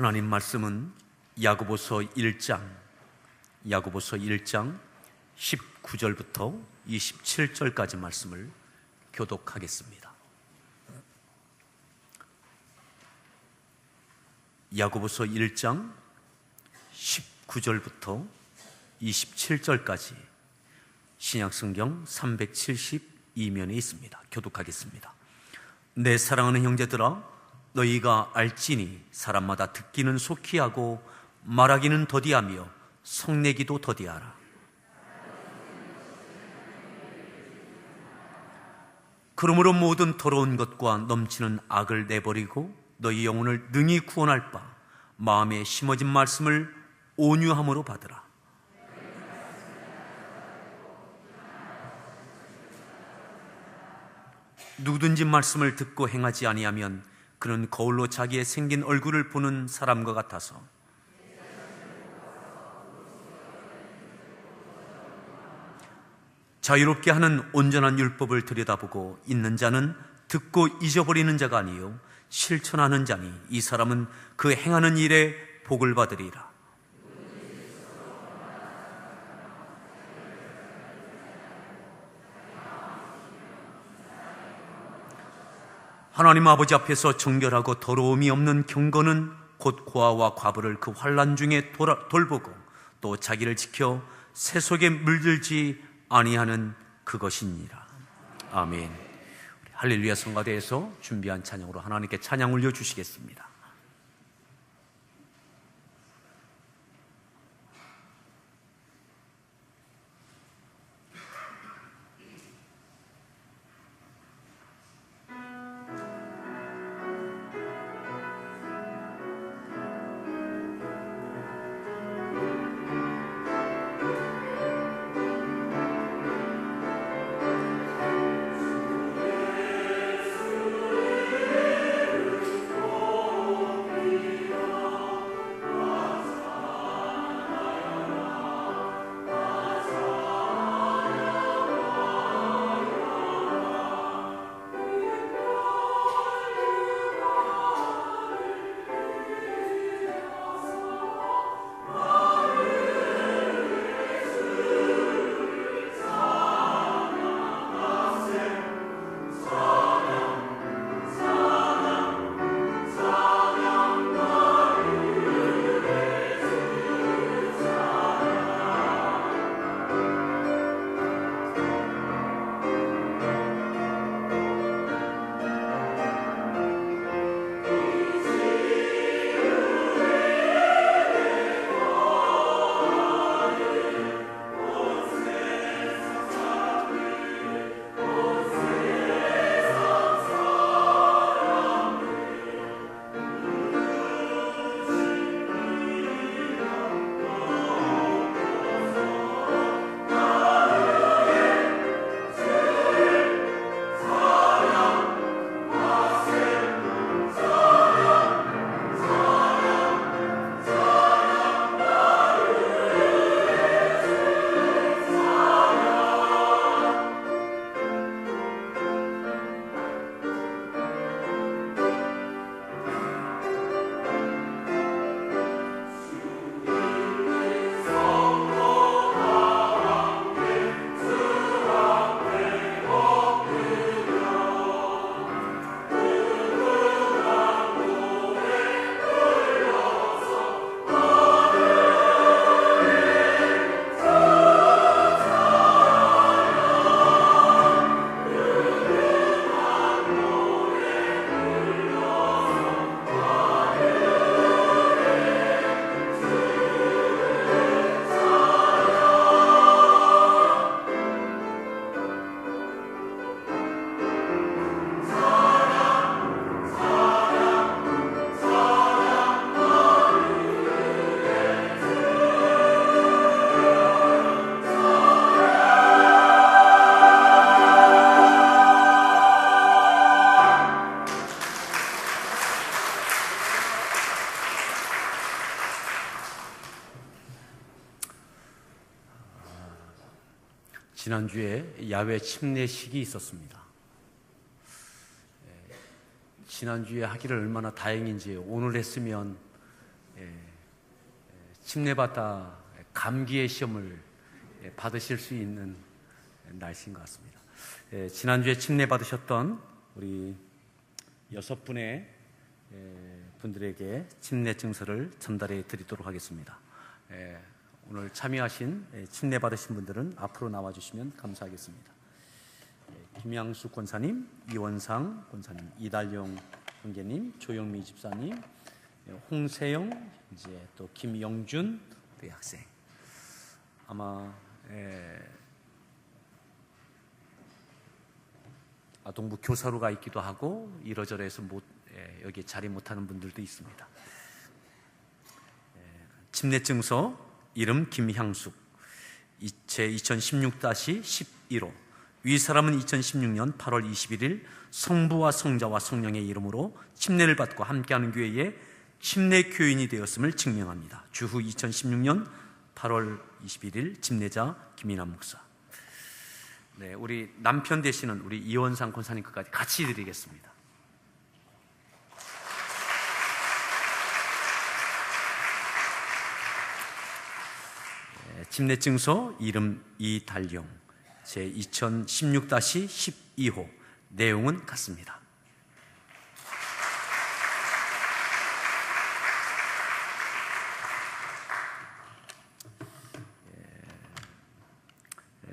하나님 말씀은 야고보서 1장 19절부터 27절까지 말씀을 교독하겠습니다. 야고보서 1장 19절부터 27절까지 신약성경 372면에 있습니다. 교독하겠습니다. 내 사랑하는 형제들아, 너희가 알지니 사람마다 듣기는 속히 하고 말하기는 더디하며 성내기도 더디하라. 그러므로 모든 더러운 것과 넘치는 악을 내버리고 너희 영혼을 능히 구원할 바 마음에 심어진 말씀을 온유함으로 받으라. 누구든지 말씀을 듣고 행하지 아니하면 그는 거울로 자기의 생긴 얼굴을 보는 사람과 같아서 자유롭게 하는 온전한 율법을 들여다보고 있는 자는 듣고 잊어버리는 자가 아니요 실천하는 자니 이 사람은 그 행하는 일에 복을 받으리라. 하나님 아버지 앞에서 정결하고 더러움이 없는 경건은 곧 고아와 과부를 그 환난 중에 돌보고 또 자기를 지켜 새 속에 물들지 아니하는 그것이니라. 아멘. 우리 할렐루야 성가대에서 준비한 찬양으로 하나님께 찬양 올려주시겠습니다. 지난주에 야외 침례식이 있었습니다. 지난주에 하기를 얼마나 다행인지 오늘 했으면 침례받아 감기의 시험을 받으실 수 있는 날씨인 것 같습니다. 지난주에 침례받으셨던 우리 6분의 분들에게 침례 증서를 전달해 드리도록 하겠습니다. 오늘 참여하신 침례받으신 분들은 앞으로 나와주시면 감사하겠습니다. 김양숙 권사님, 이원상 권사님, 이달용 형제님, 조영미 집사님, 홍세영, 이제 또 김영준 대학생. 아마 아동부 교사로가 있기도 하고 이러저러해서 여기 자리 못하는 분들도 있습니다. 침례증서 이름 김향숙, 제 2016-11호. 위 사람은 2016년 8월 21일 성부와 성자와 성령의 이름으로 침례를 받고 함께하는 교회에 침례 교인이 되었음을 증명합니다. 주후 2016년 8월 21일 침례자 김인환 목사. 네, 우리 남편 되시는 우리 이원상 권사님 것까지 같이 드리겠습니다. 침례증서 이름 이달용, 제 2016-12호. 내용은 같습니다.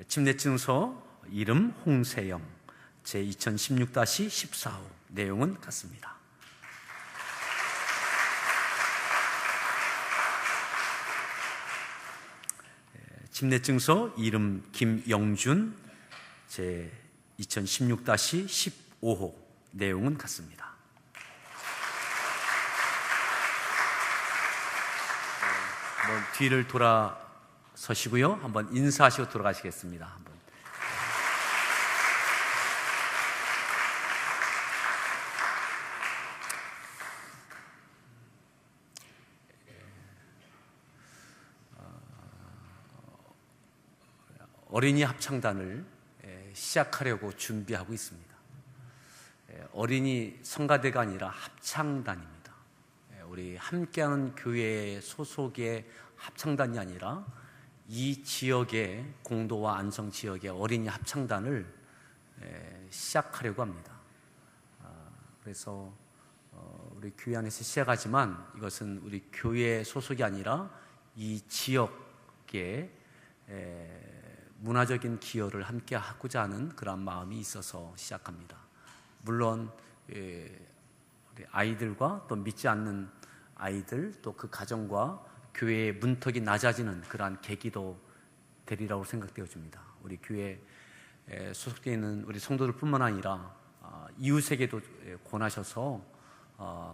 침례증서 이름 홍세영, 제 2016-14호. 내용은 같습니다. 침례증서 이름 김영준, 제 2016-15호. 내용은 같습니다. 뒤를 돌아서시고요. 한번 인사하시고 돌아가시겠습니다. 한번. 어린이 합창단을 시작하려고 준비하고 있습니다. 어린이 성가대가 아니라 합창단입니다. 우리 함께하는 교회 소속의 합창단이 아니라 이 지역의 공도와 안성 지역의 어린이 합창단을 시작하려고 합니다. 그래서 우리 교회 안에서 시작하지만 이것은 우리 교회 소속이 아니라 이 지역의 문화적인 기여를 함께 하고자 하는 그런 마음이 있어서 시작합니다. 물론 우리 아이들과 또 믿지 않는 아이들, 또 그 가정과 교회의 문턱이 낮아지는 그러한 계기도 되리라고 생각되어집니다. 우리 교회 소속되어 있는 우리 성도들뿐만 아니라 이웃에게도 권하셔서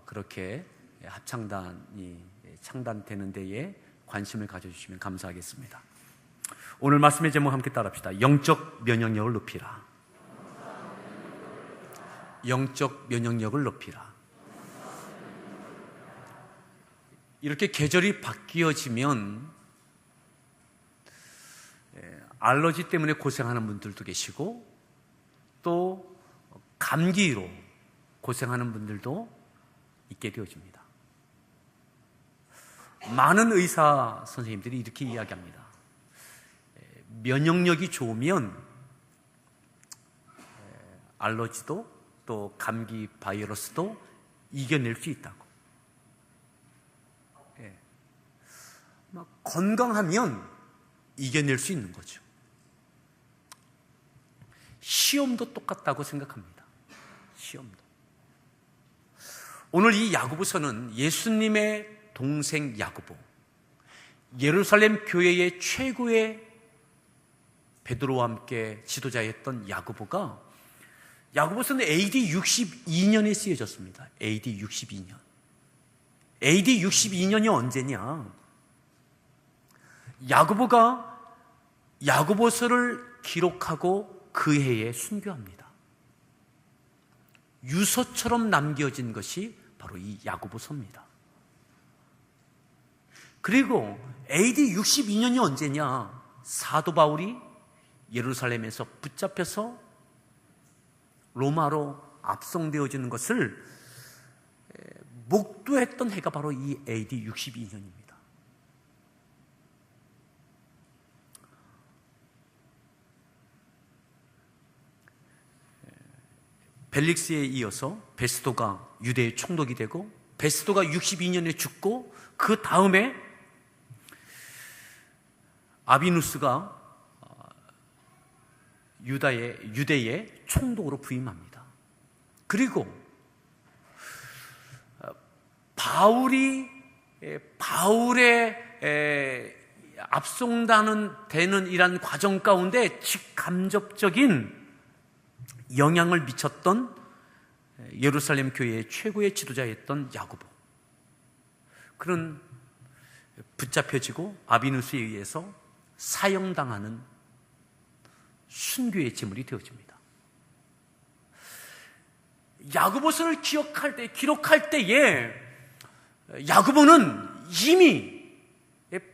그렇게 합창단이 창단되는 데에 관심을 가져주시면 감사하겠습니다. 오늘 말씀의 제목 함께 따라합시다. 영적 면역력을 높이라. 영적 면역력을 높이라. 이렇게 계절이 바뀌어지면 알러지 때문에 고생하는 분들도 계시고 또 감기로 고생하는 분들도 있게 되어집니다. 많은 의사 선생님들이 이렇게 이야기합니다. 면역력이 좋으면 알러지도 또 감기 바이러스도 이겨낼 수 있다고. 건강하면 이겨낼 수 있는 거죠. 시험도 똑같다고 생각합니다. 시험도. 오늘 이 야고보서는 예수님의 동생 야고보, 예루살렘 교회의 최고의 베드로와 함께 지도자였던 야고보서는 AD 62년에 쓰여졌습니다. AD 62년. AD 62년이 언제냐? 야고보가 야고보서를 기록하고 그 해에 순교합니다. 유서처럼 남겨진 것이 바로 이 야고보서입니다. 그리고 AD 62년이 언제냐? 사도 바울이 예루살렘에서 붙잡혀서 로마로 압송되어지는 것을 목도했던 해가 바로 이 AD 62년입니다. 벨릭스에 이어서 베스도가 유대의 총독이 되고, 베스도가 62년에 죽고, 그 다음에 아비누스가 유대의 총독으로 부임합니다. 그리고 바울의 앞송되는 이란 과정 가운데 직간접적인 영향을 미쳤던 예루살렘 교회의 최고의 지도자였던 야고보, 그는 붙잡혀지고 아비누스에 의해서 사형당하는 순교의 제물이 되어집니다. 야고보서를 기록할 때에 야고보는 이미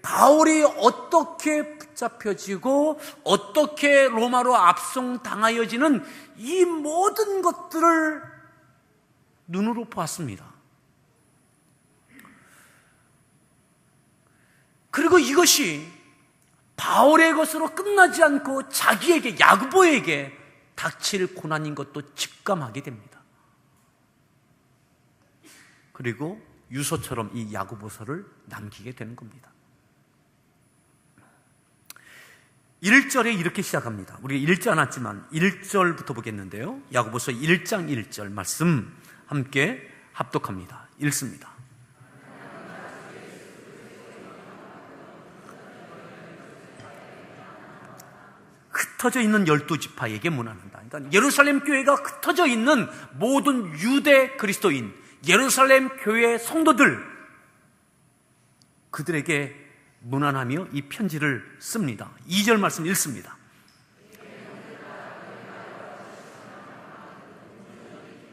바울이 어떻게 붙잡혀지고 어떻게 로마로 압송당하여지는 이 모든 것들을 눈으로 보았습니다. 그리고 이것이 바울의 것으로 끝나지 않고 자기에게, 야고보에게 닥칠 고난인 것도 직감하게 됩니다. 그리고 유서처럼 이 야고보서를 남기게 되는 겁니다. 1절에 이렇게 시작합니다. 우리가 읽지 않았지만 1절부터 보겠는데요, 야고보서 1장 1절 말씀 함께 합독합니다. 읽습니다. 흩어져 있는 12지파에게 문안한다. 그러니까 예루살렘 교회가 흩어져 있는 모든 유대 그리스도인, 예루살렘 교회 성도들, 그들에게 문안하며 이 편지를 씁니다. 2절 말씀 읽습니다.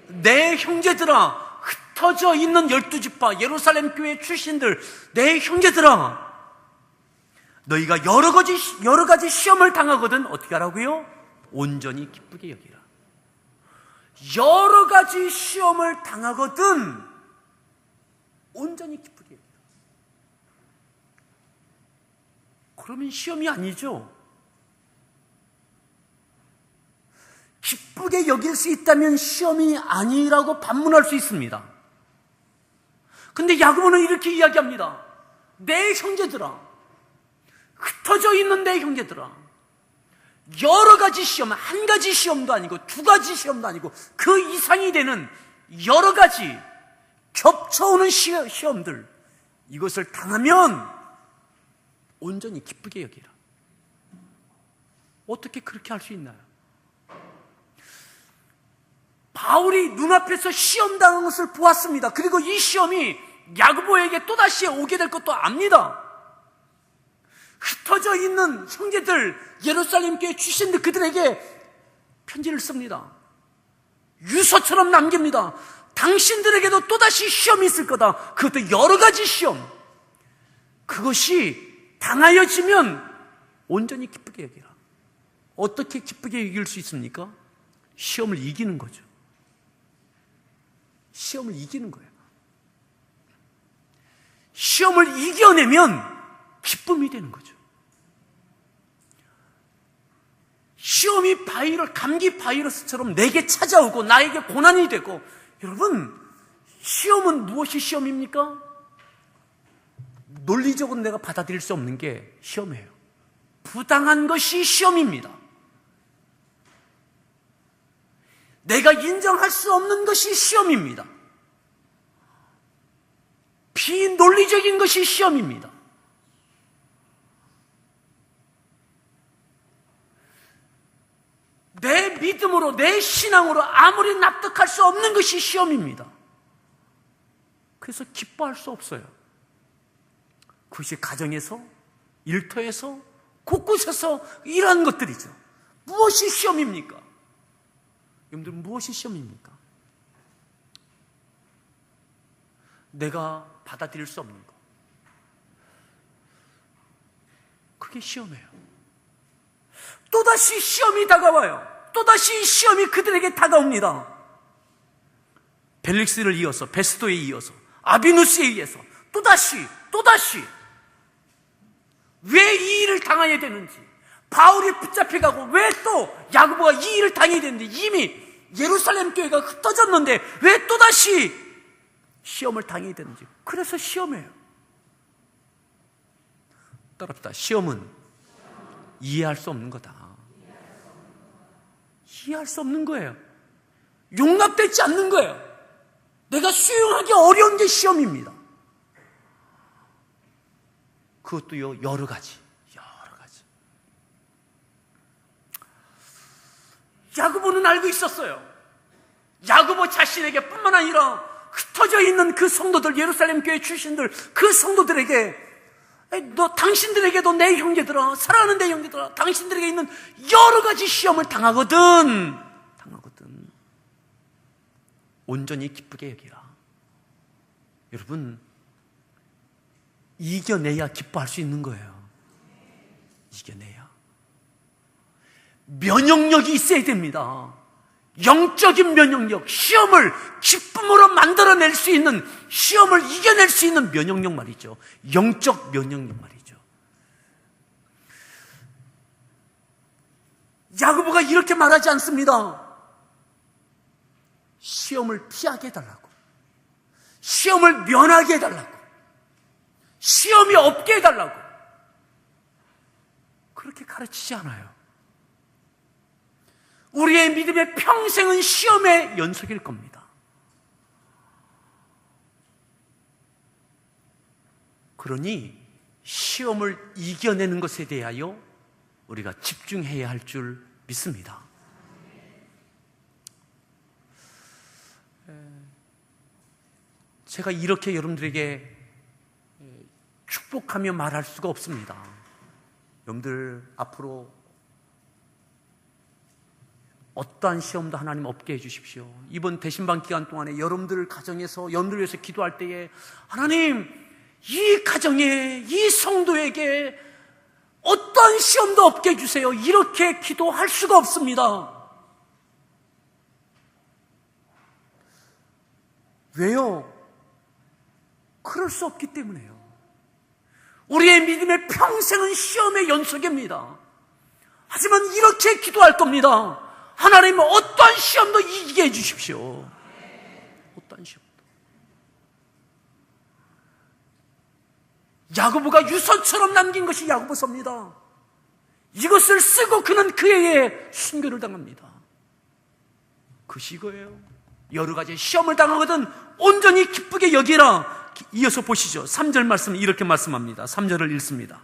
내 형제들아, 흩어져 있는 12지파 예루살렘 교회 출신들, 내 형제들아, 너희가 여러 가지 시험을 당하거든 어떻게 하라고요? 온전히 기쁘게 여기라. 여러 가지 시험을 당하거든 온전히 기쁘게 여기라. 그러면 시험이 아니죠. 기쁘게 여길 수 있다면 시험이 아니라고 반문할 수 있습니다. 근데 야고보는 이렇게 이야기합니다. 내 형제들아, 흩어져 있는 내 형제들아, 여러 가지 시험, 한 가지 시험도 아니고 두 가지 시험도 아니고 그 이상이 되는 여러 가지 겹쳐오는 시험들, 이것을 당하면 온전히 기쁘게 여기라. 어떻게 그렇게 할 수 있나요? 바울이 눈앞에서 시험 당한 것을 보았습니다. 그리고 이 시험이 야고보에게 또다시 오게 될 것도 압니다. 흩어져 있는 형제들, 예루살렘 교회 출신들, 그들에게 편지를 씁니다. 유서처럼 남깁니다. 당신들에게도 또다시 시험이 있을 거다. 그것도 여러 가지 시험. 그것이 당하여지면 온전히 기쁘게 여기라. 어떻게 기쁘게 여길 수 있습니까? 시험을 이기는 거죠. 시험을 이기는 거예요. 시험을 이겨내면 기쁨이 되는 거죠. 시험이 감기 바이러스처럼 내게 찾아오고 나에게 고난이 되고, 여러분, 시험은 무엇이 시험입니까? 논리적으로 내가 받아들일 수 없는 게 시험이에요. 부당한 것이 시험입니다. 내가 인정할 수 없는 것이 시험입니다. 비논리적인 것이 시험입니다. 내 믿음으로, 내 신앙으로 아무리 납득할 수 없는 것이 시험입니다. 그래서 기뻐할 수 없어요. 그것이 가정에서, 일터에서, 곳곳에서 이러한 것들이죠. 무엇이 시험입니까? 여러분들, 무엇이 시험입니까? 내가 받아들일 수 없는 것, 그게 시험이에요. 또다시 시험이 다가와요. 또다시 시험이 그들에게 다가옵니다. 벨릭스를 이어서, 베스도에 이어서 아비누스에 의해서 또다시 왜 이 일을 당해야 되는지, 바울이 붙잡혀가고 왜 또 야고보가 이 일을 당해야 되는지, 이미 예루살렘 교회가 흩어졌는데 왜 또다시 시험을 당해야 되는지. 그래서 시험이에요. 따라합시다. 시험은 이해할 수 없는 거다. 이해할 수 없는 거예요. 용납되지 않는 거예요. 내가 수용하기 어려운 게 시험입니다. 그것도요, 여러 가지. 야고보는 알고 있었어요. 야고보 자신에게 뿐만 아니라 흩어져 있는 그 성도들, 예루살렘 교회 출신들, 그 성도들에게, 당신들에게도 내 형제들아, 사랑하는 내 형제들아, 당신들에게 있는 여러 가지 시험을 당하거든. 온전히 기쁘게 여기라. 여러분, 이겨내야 기뻐할 수 있는 거예요. 이겨내야. 면역력이 있어야 됩니다. 영적인 면역력, 시험을 기쁨으로 만들어낼 수 있는, 시험을 이겨낼 수 있는 면역력 말이죠. 영적 면역력 말이죠. 야고보가 이렇게 말하지 않습니다. 시험을 피하게 해달라고, 시험을 면하게 해달라고, 시험이 없게 해달라고, 그렇게 가르치지 않아요. 우리의 믿음의 평생은 시험의 연속일 겁니다. 그러니 시험을 이겨내는 것에 대하여 우리가 집중해야 할 줄 믿습니다. 제가 이렇게 여러분들에게 축복하며 말할 수가 없습니다. 여러분들 앞으로 어떠한 시험도 하나님 없게 해주십시오. 이번 대신방 기간 동안에 여러분들 가정에서, 여러분들 위해서 기도할 때에 하나님, 이 가정에, 이 성도에게 어떠한 시험도 없게 해주세요. 이렇게 기도할 수가 없습니다. 왜요? 그럴 수 없기 때문에요. 우리의 믿음의 평생은 시험의 연속입니다. 하지만 이렇게 기도할 겁니다. 하나님은 어떠한 시험도 이기게 해주십시오. 어떠한 시험도. 야고보가 유서처럼 남긴 것이 야고보서입니다. 이것을 쓰고 그는 그에게 순교를 당합니다. 그것이 이거예요. 여러 가지 시험을 당하거든 온전히 기쁘게 여기라. 이어서 보시죠. 3절 말씀 이렇게 말씀합니다. 3절을 읽습니다.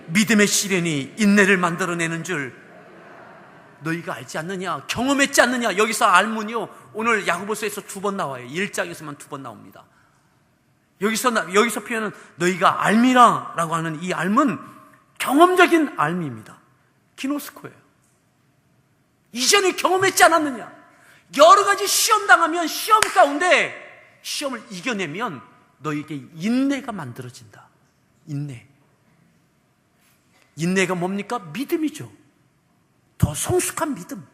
믿음의 시련이 인내를 만들어내는 줄 너희가 알지 않느냐, 경험했지 않느냐. 여기서 알문이요, 오늘 야고보서에서 2번 나와요. 1장에서만 2번 나옵니다. 여기서 표현은 너희가 알미라 라고 하는 이 알문, 경험적인 알미입니다. 기노스코예요. 이전에 경험했지 않았느냐. 여러 가지 시험 당하면 시험 가운데 시험을 이겨내면 너희에게 인내가 만들어진다. 인내가 뭡니까? 믿음이죠. 더 성숙한 믿음,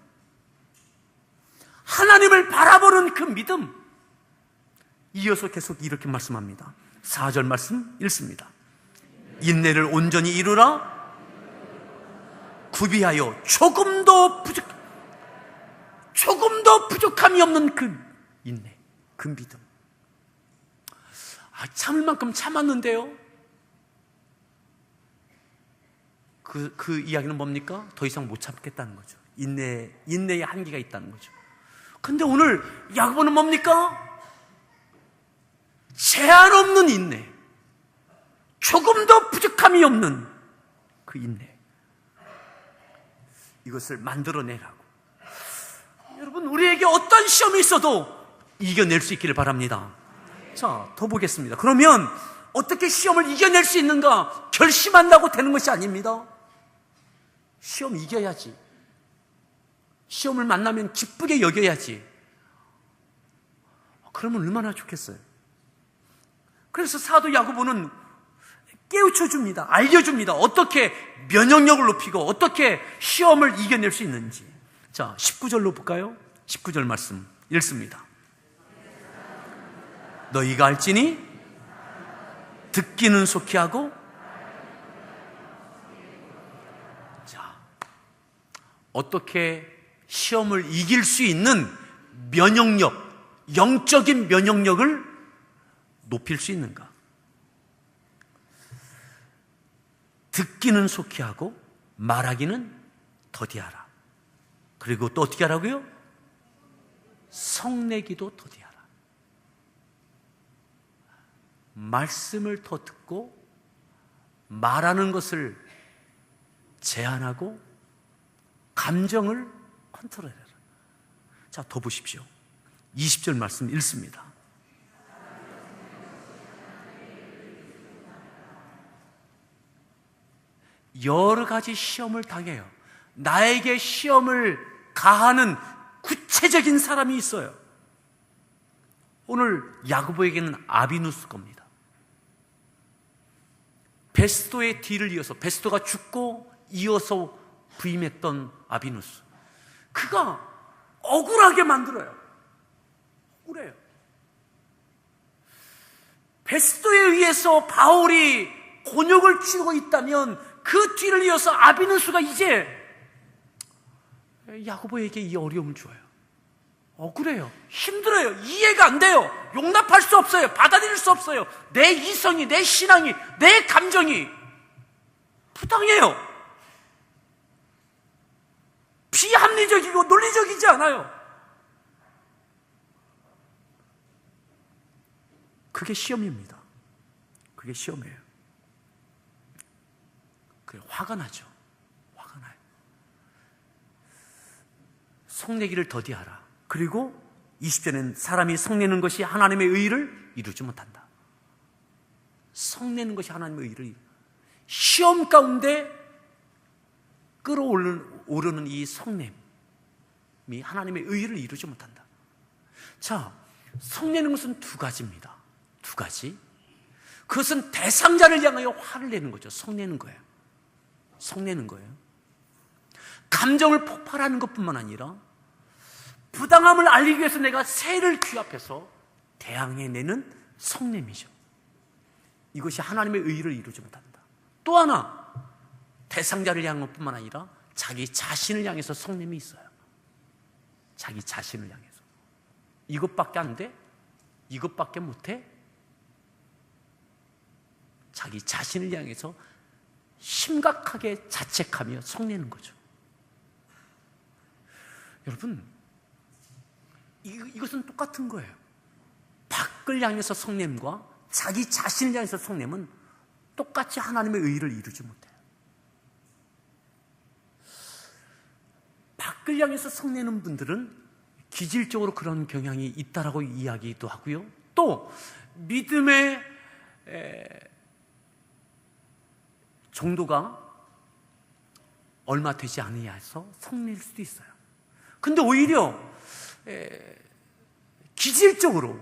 하나님을 바라보는 그 믿음. 이어서 계속 이렇게 말씀합니다. 4절 말씀 읽습니다. 인내를 온전히 이루라. 구비하여 조금도 부족함이 없는 그 인내, 그 믿음. 참을 만큼 참았는데요, 그 이야기는 뭡니까? 더 이상 못 참겠다는 거죠. 인내의 한계가 있다는 거죠. 근데 오늘 야고보는 뭡니까? 제한 없는 인내, 조금도 부족함이 없는 그 인내, 이것을 만들어내라고. 여러분, 우리에게 어떤 시험이 있어도 이겨낼 수 있기를 바랍니다. 자, 더 보겠습니다. 그러면 어떻게 시험을 이겨낼 수 있는가? 결심한다고 되는 것이 아닙니다. 시험 이겨야지. 시험을 만나면 기쁘게 여겨야지. 그러면 얼마나 좋겠어요. 그래서 사도 야고보는 깨우쳐줍니다. 알려줍니다. 어떻게 면역력을 높이고 어떻게 시험을 이겨낼 수 있는지. 자, 19절로 볼까요? 19절 말씀 읽습니다. 너희가 알지니 듣기는 속히 하고. 자, 어떻게 시험을 이길 수 있는 면역력, 영적인 면역력을 높일 수 있는가? 듣기는 속히 하고 말하기는 더디하라. 그리고 또 어떻게 하라고요? 성내기도 더디하라. 말씀을 더 듣고 말하는 것을 제한하고 감정을 컨트롤해라. 자, 더 보십시오. 20절 말씀 읽습니다. 여러 가지 시험을 당해요. 나에게 시험을 가하는 구체적인 사람이 있어요. 오늘 야고보에게는 아비누스 겁니다. 베스도의 뒤를 이어서, 베스도가 죽고 이어서 부임했던 아비누스, 그가 억울하게 만들어요. 억울해요. 베스도에 의해서 바울이 곤욕을 치르고 있다면 그 뒤를 이어서 아비누스가 이제 야고보에게 이 어려움을 줘요. 억울해요. 힘들어요. 이해가 안 돼요. 용납할 수 없어요. 받아들일 수 없어요. 내 이성이, 내 신앙이, 내 감정이 부당해요. 비합리적이고 논리적이지 않아요. 그게 시험입니다. 그게 시험이에요. 그래, 화가 나죠. 화가 나요. 성내기를 더디하라. 그리고 20절에는 사람이 성내는 것이 하나님의 의를 이루지 못한다. 성내는 것이 하나님의 의를 시험 가운데 끌어오르는 이 성냄이 하나님의 의를 이루지 못한다. 자, 성내는 것은 두 가지입니다. 두 가지. 그것은 대상자를 향하여 화를 내는 거죠. 성내는 거예요. 성내는 거예요. 감정을 폭발하는 것뿐만 아니라 부당함을 알리기 위해서 내가 새를 귀합해서 대항해내는 성냄이죠. 이것이 하나님의 의를 이루지 못한다. 또 하나, 대상자를 향한 것뿐만 아니라 자기 자신을 향해서 성냄이 있어요. 자기 자신을 향해서. 이것밖에 안 돼? 이것밖에 못해? 자기 자신을 향해서 심각하게 자책하며 성내는 거죠. 여러분, 이것은 똑같은 거예요. 밖을 향해서 성냄과 자기 자신을 향해서 성냄은 똑같이 하나님의 의를 이루지 못해요. 밖을 향해서 성내는 분들은 기질적으로 그런 경향이 있다라고 이야기도 하고요. 또 믿음의 정도가 얼마 되지 않으냐 해서 성낼 수도 있어요. 근데 오히려 기질적으로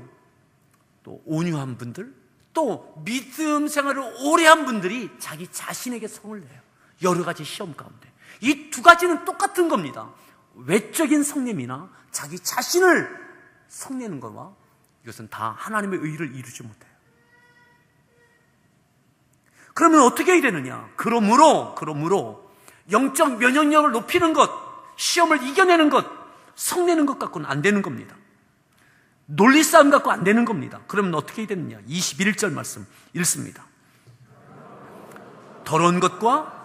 또 온유한 분들, 또 믿음 생활을 오래 한 분들이 자기 자신에게 성을 내요. 여러 가지 시험 가운데. 이 두 가지는 똑같은 겁니다. 외적인 성냄이나 자기 자신을 성내는 것과 이것은 다 하나님의 의를 이루지 못해요. 그러면 어떻게 해야 되느냐? 그러므로 영적 면역력을 높이는 것, 시험을 이겨내는 것, 성내는 것 갖고는 안 되는 겁니다. 논리 싸움 갖고 안 되는 겁니다. 그러면 어떻게 해야 되느냐? 21절 말씀 읽습니다. 더러운 것과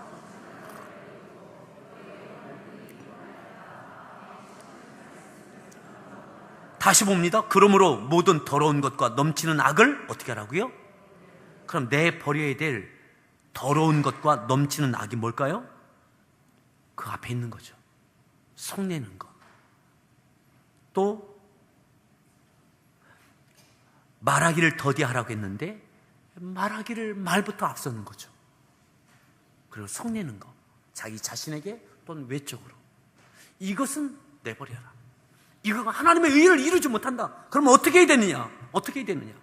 다시 봅니다. 그러므로 모든 더러운 것과 넘치는 악을 어떻게 하라고요? 그럼 내 버려야 될 더러운 것과 넘치는 악이 뭘까요? 그 앞에 있는 거죠. 성내는 것. 또 말하기를 더디하라고 했는데 말부터 앞서는 거죠. 그리고 성내는 것. 자기 자신에게 또는 외적으로. 이것은 내버려라. 이거가 하나님의 의를 이루지 못한다. 그러면 어떻게 해야 되느냐? 어떻게 해야 되느냐?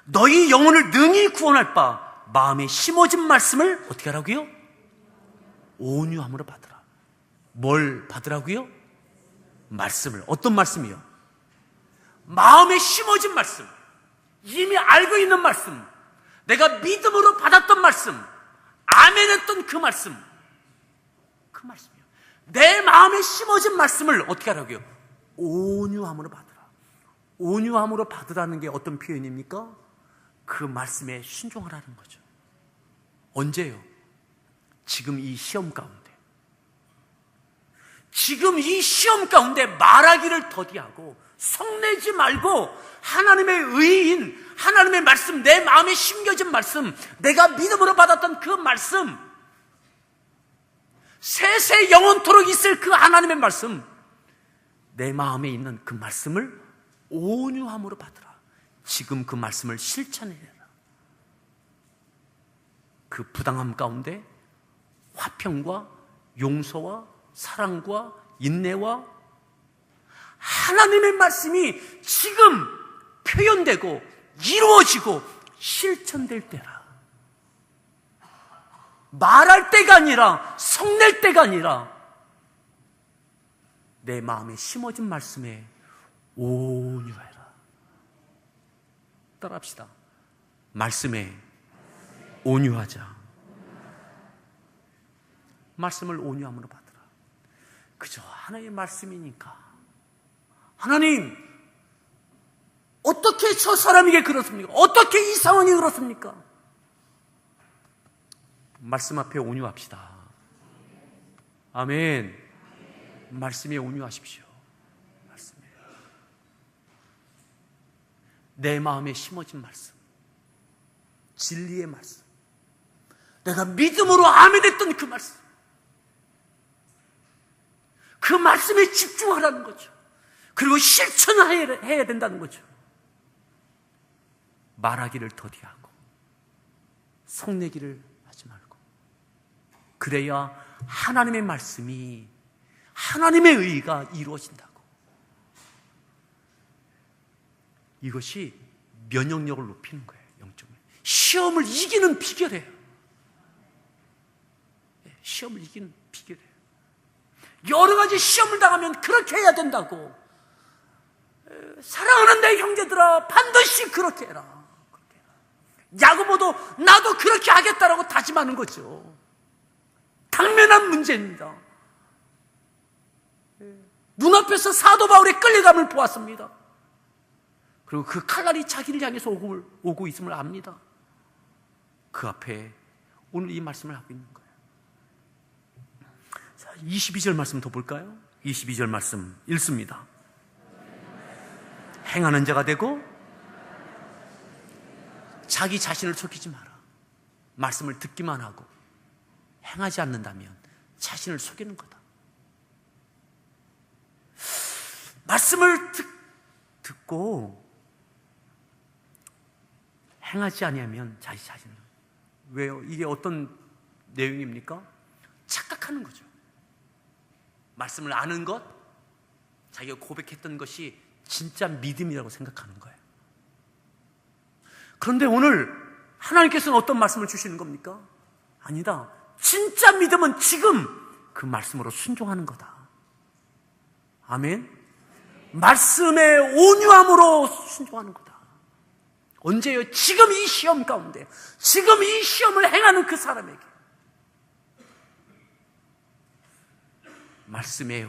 너희 영혼을 능히 구원할 바 마음에 심어진 말씀을 어떻게 하라고요? 온유함으로 받으라. 뭘 받으라고요? 말씀을. 어떤 말씀이요? 마음에 심어진 말씀. 이미 알고 있는 말씀, 내가 믿음으로 받았던 말씀, 아멘했던 그 말씀이요. 내 마음에 심어진 말씀을 어떻게 하라고요? 온유함으로 받으라. 온유함으로 받으라는 게 어떤 표현입니까? 그 말씀에 순종하라는 거죠. 언제요? 지금 이 시험 가운데. 지금 이 시험 가운데 말하기를 더디하고 성내지 말고 하나님의 의인, 하나님의 말씀, 내 마음에 심겨진 말씀, 내가 믿음으로 받았던 그 말씀, 세세 영원토록 있을 그 하나님의 말씀, 내 마음에 있는 그 말씀을 온유함으로 받으라. 지금 그 말씀을 실천해라. 그 부당함 가운데 화평과 용서와 사랑과 인내와 하나님의 말씀이 지금 표현되고 이루어지고 실천될 때라. 말할 때가 아니라, 성낼 때가 아니라 내 마음에 심어진 말씀에 온유해라. 따라합시다. 말씀에 온유하자. 말씀을 온유함으로 받으라. 그저 하나님의 말씀이니까. 하나님, 어떻게 저 사람에게 그렇습니까? 어떻게 이 상황이 그렇습니까? 말씀 앞에 온유합시다. 아멘. 말씀에 온유하십시오. 말씀에. 내 마음에 심어진 말씀, 진리의 말씀, 내가 믿음으로 아멘했던 그 말씀, 그 말씀에 집중하라는 거죠. 그리고 실천해야 된다는 거죠. 말하기를 더디하고 성내기를 하지 말고, 그래야 하나님의 말씀이, 하나님의 의가 이루어진다고. 이것이 면역력을 높이는 거예요. 영적으로. 시험을 이기는 비결이에요. 시험을 이기는 비결이에요. 여러 가지 시험을 당하면 그렇게 해야 된다고. 사랑하는 내 형제들아, 반드시 그렇게 해라. 야고보도 나도 그렇게 하겠다라고 다짐하는 거죠. 당면한 문제입니다. 눈앞에서 사도 바울의 끌려감을 보았습니다. 그리고 그 칼날이 자기를 향해서 오고 있음을 압니다. 그 앞에 오늘 이 말씀을 하고 있는 거예요. 자, 22절 말씀 더 볼까요? 22절 말씀 읽습니다. 행하는 자가 되고 자기 자신을 속이지 마라. 말씀을 듣기만 하고 행하지 않는다면 자신을 속이는 거다. 말씀을 듣고 행하지 아니하면 자기 자신을. 왜요? 이게 어떤 내용입니까? 착각하는 거죠. 말씀을 아는 것, 자기가 고백했던 것이 진짜 믿음이라고 생각하는 거예요. 그런데 오늘 하나님께서는 어떤 말씀을 주시는 겁니까? 아니다. 진짜 믿음은 지금 그 말씀으로 순종하는 거다. 아멘. 말씀에 온유함으로 순종하는 거다. 언제요? 지금 이 시험 가운데, 지금 이 시험을 행하는 그 사람에게 말씀에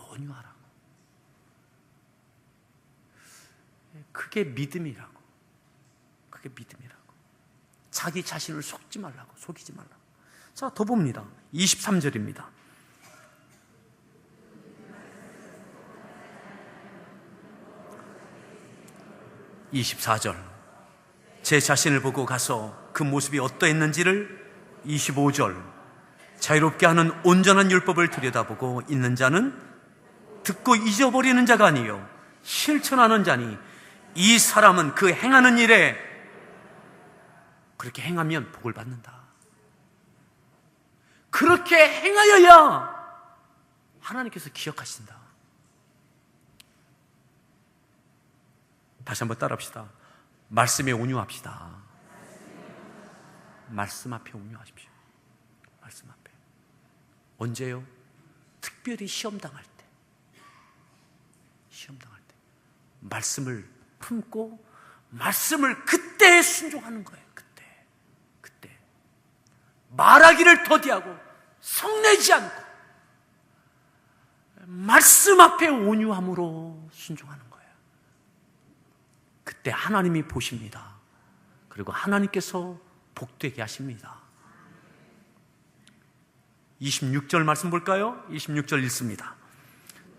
온유하라고. 그게 믿음이라고. 그게 믿음이라고. 자기 자신을 속지 말라고, 속이지 말라고. 자, 더 봅니다. 23절입니다. (24절) 제 자신을 보고 가서 그 모습이 어떠했는지를 25절 자유롭게 하는 온전한 율법을 들여다보고 있는 자는 듣고 잊어버리는 자가 아니요 실천하는 자니 이 사람은 그 행하는 일에 그렇게 행하면 복을 받는다. 그렇게 행하여야 하나님께서 기억하신다. 다시 한번 따라합시다. 말씀에 온유합시다. 말씀 앞에 온유하십시오. 말씀 앞에. 언제요? 특별히 시험당할 때. 시험당할 때. 말씀을 품고 말씀을 그때 순종하는 거예요. 그때 말하기를 더디하고 성내지 않고 말씀 앞에 온유함으로 순종하는 거예요. 그때 하나님이 보십니다. 그리고 하나님께서 복되게 하십니다. 26절 말씀 볼까요? 26절 읽습니다.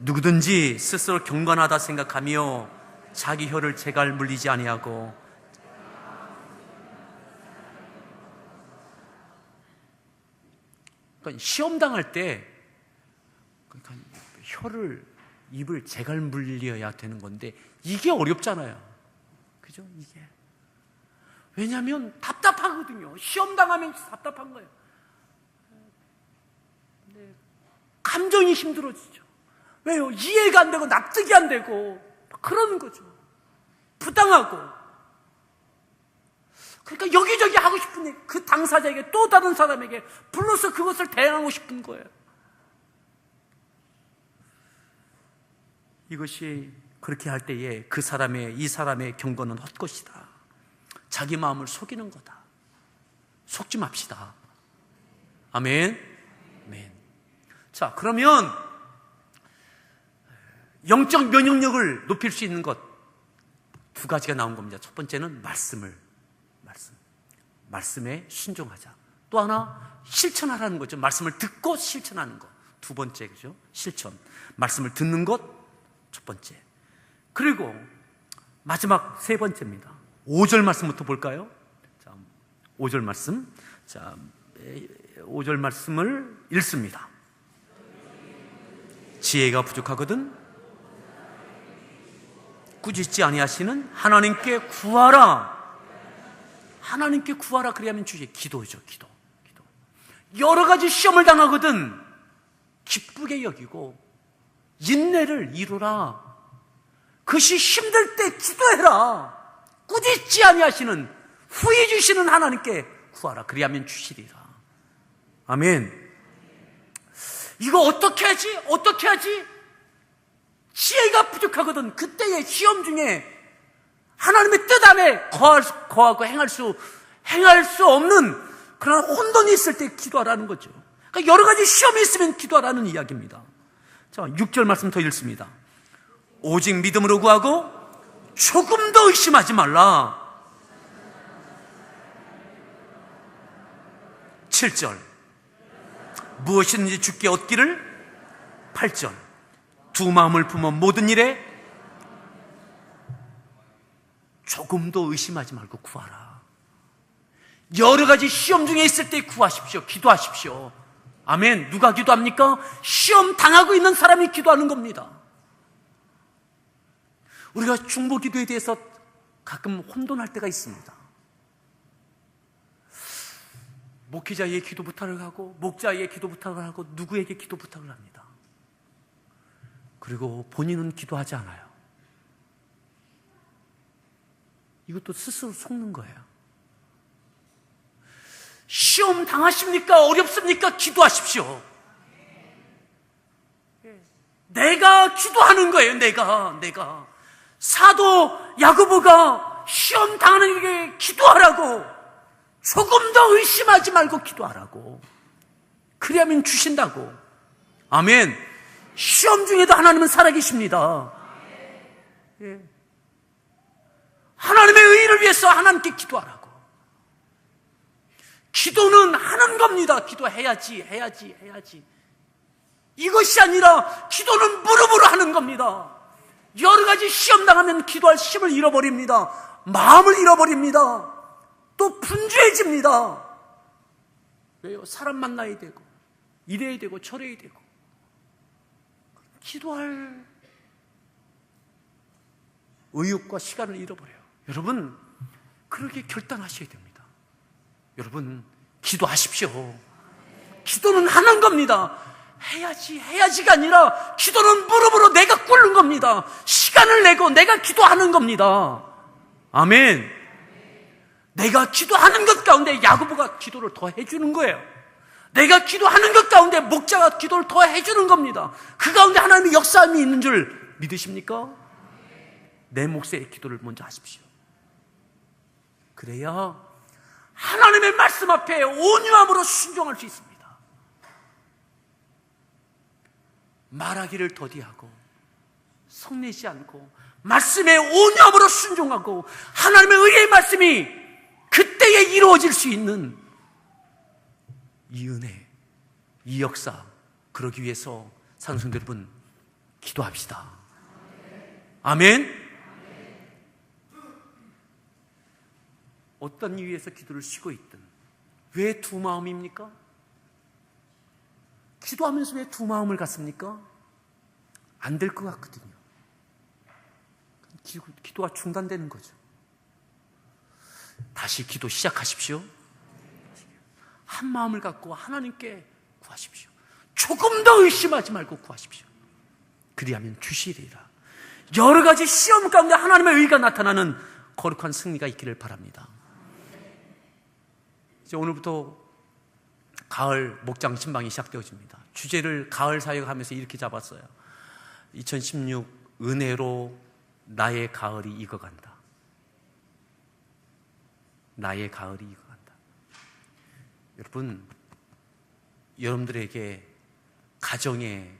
누구든지 스스로 경건하다 생각하며 자기 혀를 제갈 물리지 아니하고 그러니까 시험 당할 때 그러니까 입을 제갈 물려야 되는 건데 이게 어렵잖아요. 그죠? 이게 왜냐하면 답답하거든요. 시험 당하면 답답한 거예요. 감정이 힘들어지죠. 왜요? 이해가 안 되고 납득이 안 되고 그러는 거죠. 부당하고. 그러니까 여기저기 하고 싶은 그 당사자에게 또 다른 사람에게 불러서 그것을 대항하고 싶은 거예요. 이것이 그렇게 할 때에 이 사람의 경건은 헛것이다. 자기 마음을 속이는 거다. 속지 맙시다. 아멘. 아멘. 자, 그러면 영적 면역력을 높일 수 있는 것 두 가지가 나온 겁니다. 첫 번째는 말씀에 순종하자. 또 하나 실천하라는 거죠. 말씀을 듣고 실천하는 것. 두 번째, 그죠? 실천. 말씀을 듣는 것 첫 번째. 그리고 마지막 세 번째입니다. 5절 말씀부터 볼까요? 자, 5절 말씀. 자, 5절 말씀을 읽습니다. 지혜가 부족하거든 꾸짖지 아니하시는 하나님께 구하라. 하나님께 구하라. 그래야만 주시. 기도죠. 기도. 여러 가지 시험을 당하거든 기쁘게 여기고 인내를 이루라. 그것이 힘들 때 기도해라. 꾸짖지 아니하시는 후히 주시는 하나님께 구하라. 그래야만 주시리라. 아멘. 이거 어떻게 하지? 지혜가 부족하거든. 그때의 시험 중에 하나님의 뜻 안에 거하고 행할 수 없는 그런 혼돈이 있을 때 기도하라는 거죠. 그러니까 여러 가지 시험이 있으면 기도하라는 이야기입니다. 자, 6절 말씀 더 읽습니다. 오직 믿음으로 구하고 조금 더 의심하지 말라. 7절 무엇이든지 주께 얻기를. 8절 두 마음을 품어 모든 일에 조금 더 의심하지 말고 구하라. 여러 가지 시험 중에 있을 때 구하십시오. 기도하십시오. 아멘. 누가 기도합니까? 시험 당하고 있는 사람이 기도하는 겁니다. 우리가 중보 기도에 대해서 가끔 혼돈할 때가 있습니다. 목회자에게 기도 부탁을 하고 목자에게 기도 부탁을 하고 누구에게 기도 부탁을 합니다. 그리고 본인은 기도하지 않아요. 이것도 스스로 속는 거예요. 시험 당하십니까? 어렵습니까? 기도하십시오. 내가 기도하는 거예요. 내가 사도 야고보가 시험 당하는 에게 기도하라고, 조금 더 의심하지 말고 기도하라고. 그래야만 주신다고. 아멘. 시험 중에도 하나님은 살아계십니다. 하나님의 의를 위해서 하나님께 기도하라고. 기도는 하는 겁니다. 기도해야지. 이것이 아니라 기도는 무릎으로 하는 겁니다. 여러 가지 시험 당하면 기도할 힘을 잃어버립니다. 마음을 잃어버립니다. 또 분주해집니다. 왜요? 사람 만나야 되고 이래야 되고 저래야 되고 기도할 의욕과 시간을 잃어버려요. 여러분, 그렇게 결단하셔야 됩니다. 여러분, 기도하십시오. 기도는 하는 겁니다. 해야지가 아니라 기도는 무릎으로 내가 꿇는 겁니다. 시간을 내고 내가 기도하는 겁니다. 아멘. 내가 기도하는 것 가운데 야고보가 기도를 더 해주는 거예요. 내가 기도하는 것 가운데 목자가 기도를 더 해주는 겁니다. 그 가운데 하나님의 역사함이 있는 줄 믿으십니까? 내 몫의 기도를 먼저 하십시오. 그래야 하나님의 말씀 앞에 온유함으로 순종할 수 있습니다. 말하기를 더디하고 성내지 않고 말씀에 온유함으로 순종하고 하나님의 의의 말씀이 그때에 이루어질 수 있는 이 은혜, 이 역사, 그러기 위해서 사랑하는 여러분, 기도합시다. 아멘. 어떤 이유에서 기도를 쉬고 있든 왜 두 마음입니까? 기도하면서 왜 두 마음을 갖습니까? 안 될 것 같거든요. 기도가 중단되는 거죠. 다시 기도 시작하십시오. 한 마음을 갖고 하나님께 구하십시오. 조금 더 의심하지 말고 구하십시오. 그리하면 주시리라. 여러 가지 시험 가운데 하나님의 의가 나타나는 거룩한 승리가 있기를 바랍니다. 이제 오늘부터 가을 목장 신방이 시작되어집니다. 주제를 가을 사역하면서 이렇게 잡았어요. 2016 은혜로 나의 가을이 익어간다. 나의 가을이 익어간다. 여러분, 여러분들에게 가정에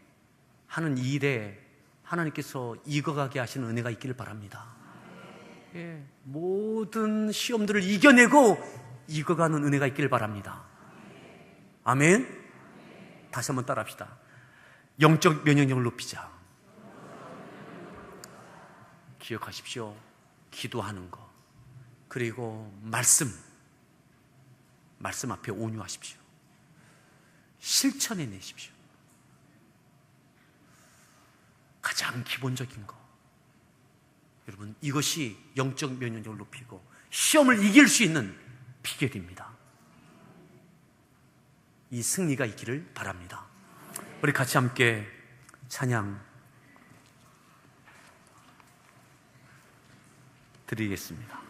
하는 일에 하나님께서 익어가게 하시는 은혜가 있기를 바랍니다. 예, 모든 시험들을 이겨내고 익어가는 은혜가 있기를 바랍니다. 아멘. 다시 한번 따라합시다. 영적 면역력을 높이자. 기억하십시오. 기도하는 거, 그리고 말씀 앞에 온유하십시오. 실천해 내십시오. 가장 기본적인 거. 여러분, 이것이 영적 면역력을 높이고 시험을 이길 수 있는 비결입니다. 이 승리가 있기를 바랍니다. 우리 같이 함께 찬양 드리겠습니다.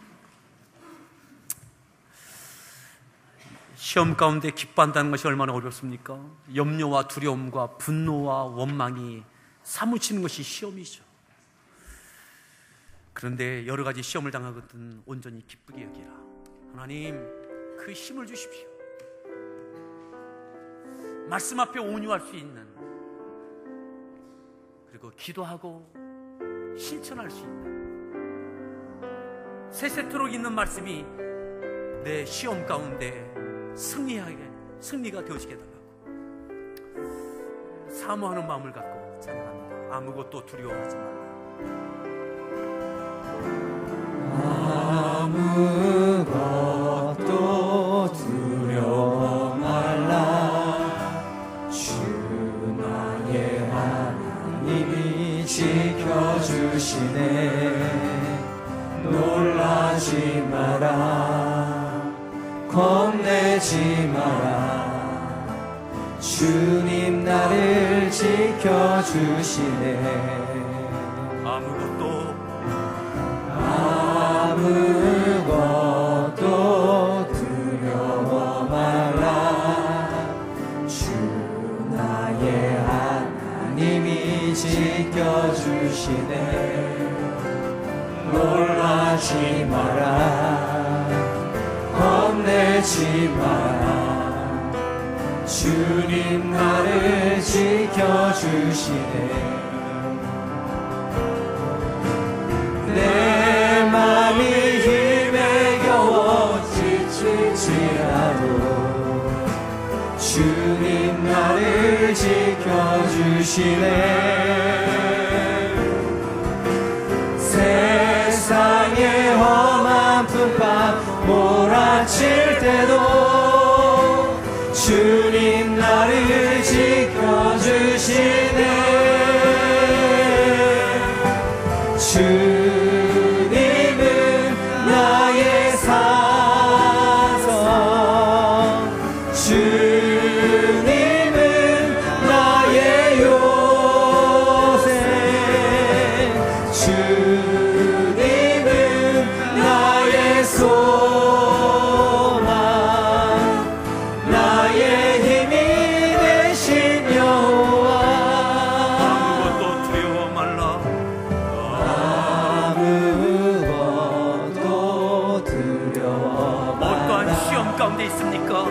시험 가운데 기뻐한다는 것이 얼마나 어렵습니까? 염려와 두려움과 분노와 원망이 사무치는 것이 시험이죠. 그런데 여러 가지 시험을 당하거든 온전히 기쁘게 여기라. 하나님, 그 힘을 주십시오. 말씀 앞에 온유할 수 있는, 그리고 기도하고 실천할 수 있는, 세세토록 있는 말씀이 내 시험 가운데 승리가 되어지게 해달라고 사모하는 마음을 갖고 찬양합니다. 아무것도 두려워하지 말라. 아무것도 두려워 말라. 주 나의 하나님이 지켜주시네. 놀라지 마라, 겁내지 마라. 주님 나를 지켜주시네. 아무것도 두려워 말라. 주 나의 하나님이 지켜주시네. 놀라지 마라, 겁내지 마라. 주님 나를 지켜주시네. 내 맘이 힘에 겨워 지칠지라도 주님 나를 지켜주시네. 세상의 험한 풍파 몰아칠 때도 주님 나를 지켜주시네. 주님은 나의 사성, 주님은 나의 요새, 주님은 나의 소망, 나의 힘이 시험 가운데 있습니까?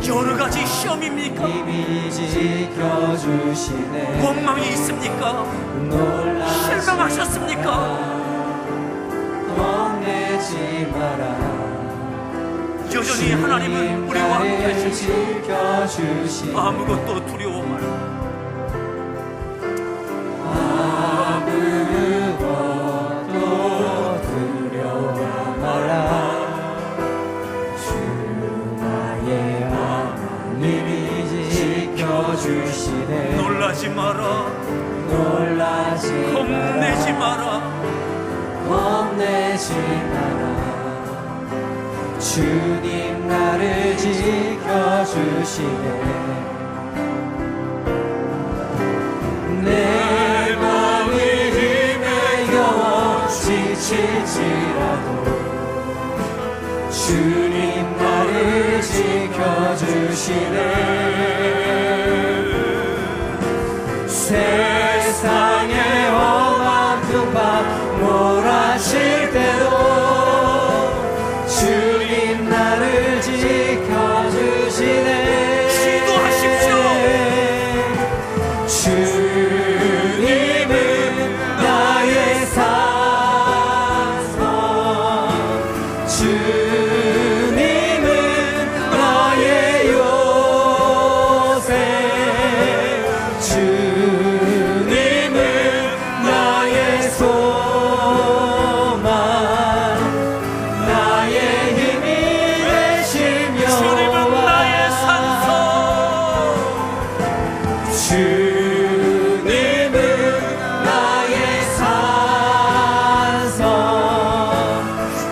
여러 가지 시험입니까? 힘이 지켜주시네. 원망이 있습니까? 실망하셨습니까? 겁내지 마라. 여전히 하나님은 우리와 함께 하시니 지켜주시네. 아무것도 두려워 말라. 아무것도 두려워 마라. 주 나의 하나님이 지켜주시네. 놀라지 마라. 놀라지 겁내지 마라. 겁내지 마라. 주님 나를 지켜주시네. 내 마음이 힘에 겨워 지칠지라도 주님 나를 지켜주시네. 세상의 험한 풍파 몰아칠 때도 주님 나를 지켜주시네. 기도하십시오. 주님은 나의 산성, 주님은 나의 요새, 주님은 나의 소망, 나의 힘이 되신 주님은 나의 산소. 주님은 나의 산성,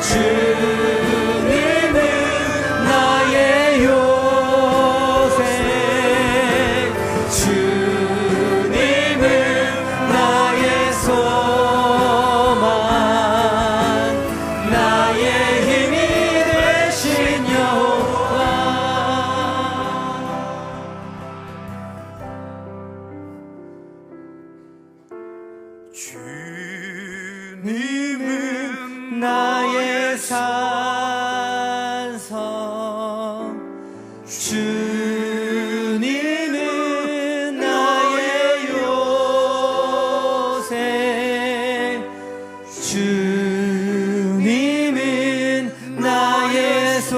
주님은 나의 요새, 주님은 나의 소망, 나의 힘이 되신 여호와. 주님은 나의 산성, 주님은 나의 요새, 주님은 나의 소망,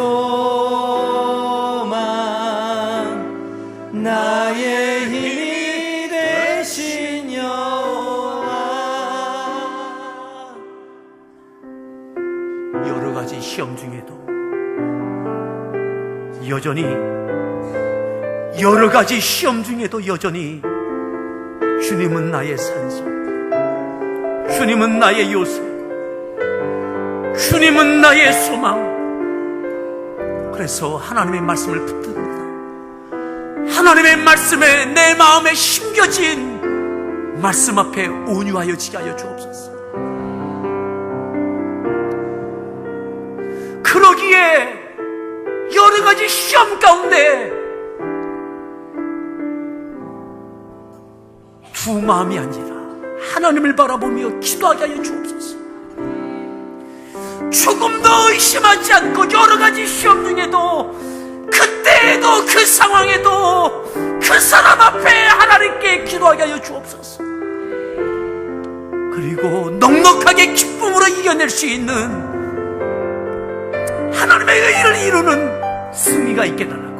나의 힘이 되신 여호와. 여러 가지 시험 중에도 여전히 여러 가지 시험 중에도 여전히 주님은 나의 산소, 주님은 나의 요새, 주님은 나의 소망. 그래서 하나님의 말씀을 붙듭니다. 하나님의 말씀에 내 마음에 심겨진 말씀 앞에 온유하여 지게 하여 주옵소서. 그러기에 여러 가지 시험 가운데 두 마음이 아니라 하나님을 바라보며 기도하게 하여 주옵소서. 조금 더 의심하지 않고 여러 가지 시험 중에도 그때에도 그 상황에도 그 사람 앞에 하나님께 기도하게 하여 주옵소서. 그리고 넉넉하게 기쁨으로 이겨낼 수 있는 하나님의 의를 이루는 승리가 있게 달라고,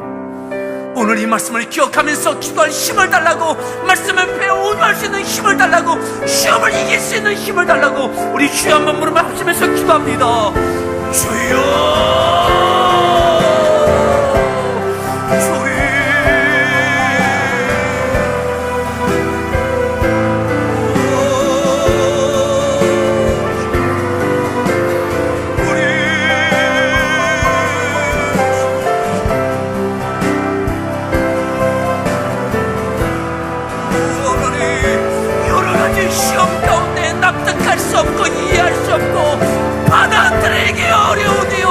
오늘 이 말씀을 기억하면서 기도할 힘을 달라고, 말씀을 배워 온유할 수 있는 힘을 달라고, 시험을 이길 수 있는 힘을 달라고 우리 주여 한번 무릎을 합치면서 기도합니다. 주여, 주여. 시험 가운데 납득할 수 없고 이해할 수 없고 받아들이기 어려우니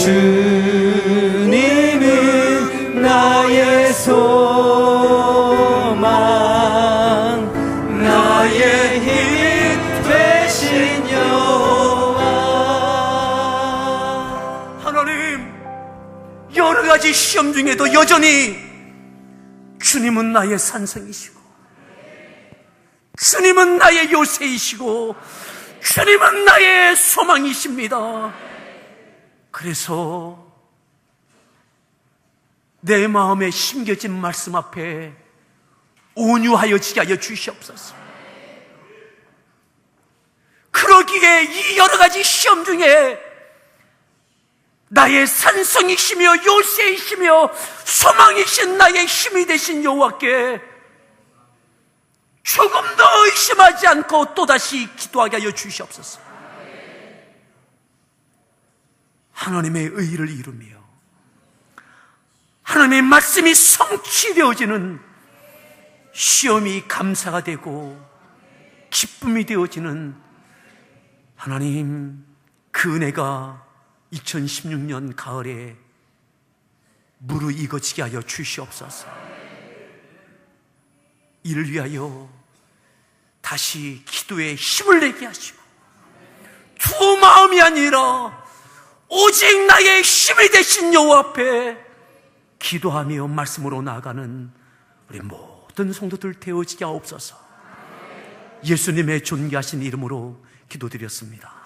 주님은 나의 소망, 나의 힘 되신 여호와. 하나님, 여러 가지 시험 중에도 여전히 주님은 나의 산성이시고, 주님은 나의 요새이시고, 주님은 나의 소망이십니다. 그래서 내 마음에 심겨진 말씀 앞에 온유하여 지게 하여 주시옵소서. 그러기에 이 여러 가지 시험 중에 나의 산성이시며 요새이시며 소망이신 나의 힘이 되신 여호와께 조금 더 의심하지 않고 또다시 기도하게 하여 주시옵소서. 하나님의 의를 이루며 하나님의 말씀이 성취되어지는 시험이 감사가 되고 기쁨이 되어지는 하나님, 그 은혜가 2016년 가을에 무르익어지게 하여 주시옵소서. 이를 위하여 다시 기도에 힘을 내게 하시고 두 마음이 아니라 오직 나의 힘이 되신 여호와 앞에 기도하며 말씀으로 나아가는 우리 모든 성도들 되어지게 하옵소서. 예수님의 존귀하신 이름으로 기도드렸습니다.